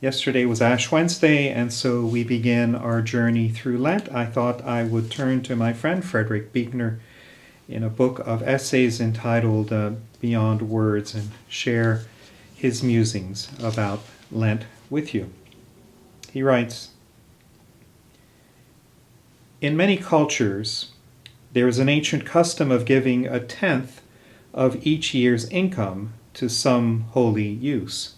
Yesterday was Ash Wednesday, and so we begin our journey through Lent. I thought I would turn to my friend Frederick Buechner in a book of essays entitled Beyond Words and share his musings about Lent with you. He writes, "In many cultures, there is an ancient custom of giving a tenth of each year's income to some holy use.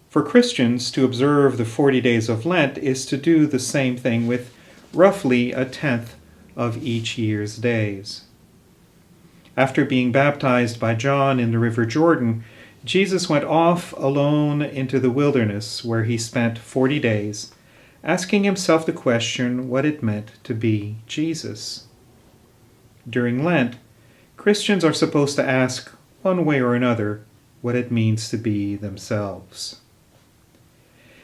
For Christians, to observe the 40 days of Lent is to do the same thing with roughly a tenth of each year's days. After being baptized by John in the River Jordan, Jesus went off alone into the wilderness where he spent 40 days, asking himself the question what it meant to be Jesus. During Lent, Christians are supposed to ask, one way or another, what it means to be themselves.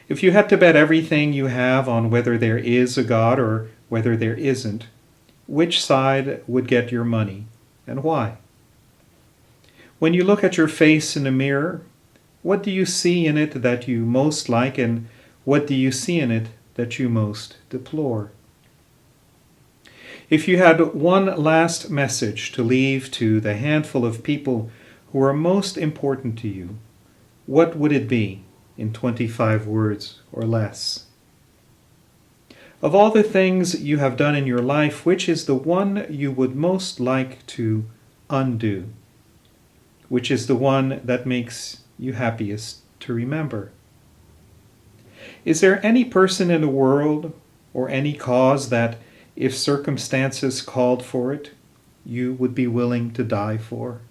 If you had to bet everything you have on whether there is a God or whether there isn't, which side would get your money and why? When you look at your face in the mirror, what do you see in it that you most like and what do you see in it that you most deplore? If you had one last message to leave to the handful of people who are most important to you, what would it be in 25 words or less? Of all the things you have done in your life, which is the one you would most like to undo? Which is the one that makes you happiest to remember? Is there any person in the world or any cause that, if circumstances called for it, you would be willing to die for?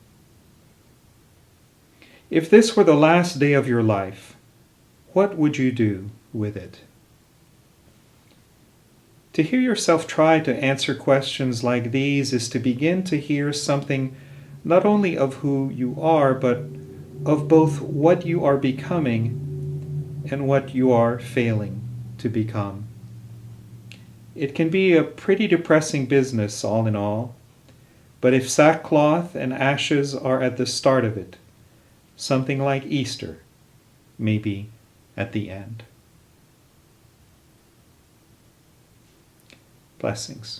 If this were the last day of your life, what would you do with it? To hear yourself try to answer questions like these is to begin to hear something not only of who you are, but of both what you are becoming and what you are failing to become. It can be a pretty depressing business, all in all, but if sackcloth and ashes are at the start of it, something like Easter may be at the end. Blessings.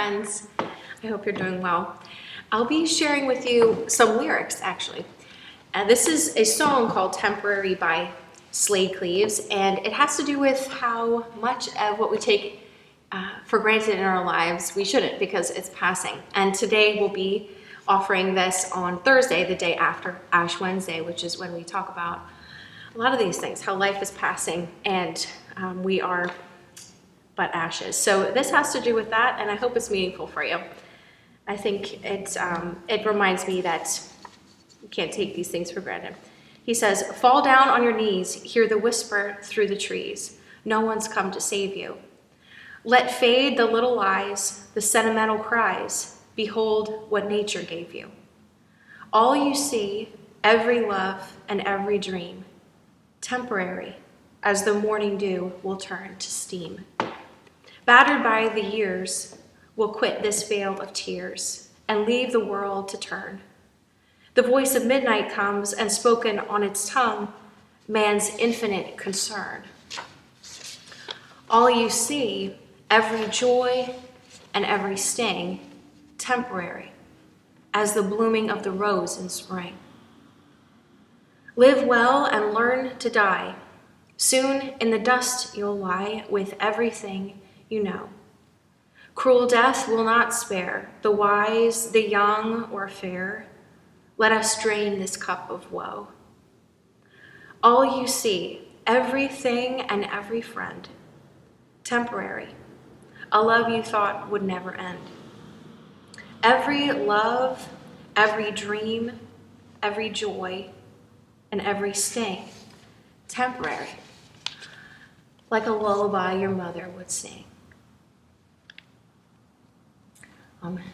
friends. I hope you're doing well. I'll be sharing with you some lyrics, actually. This is a song called Temporary by Slade Cleaves, and it has to do with how much of what we take for granted in our lives we shouldn't, because it's passing. And today we'll be offering this on Thursday, the day after Ash Wednesday, which is when we talk about a lot of these things, how life is passing and we are but ashes. So this has to do with that, and I hope it's meaningful for you. I think it reminds me that you can't take these things for granted. He says, fall down on your knees, hear the whisper through the trees. No one's come to save you. Let fade the little lies, the sentimental cries. Behold what nature gave you. All you see, every love and every dream, temporary, as the morning dew will turn to steam. Battered by the years, we'll quit this vale of tears and leave the world to turn. The voice of midnight comes, and spoken on its tongue, man's infinite concern. All you see, every joy and every sting, temporary, as the blooming of the rose in spring. Live well and learn to die. Soon in the dust you'll lie with everything you know. Cruel death will not spare the wise, the young, or fair. Let us drain this cup of woe. All you see, everything and every friend, temporary, a love you thought would never end. Every love, every dream, every joy, and every sting, temporary, like a lullaby your mother would sing. Amen.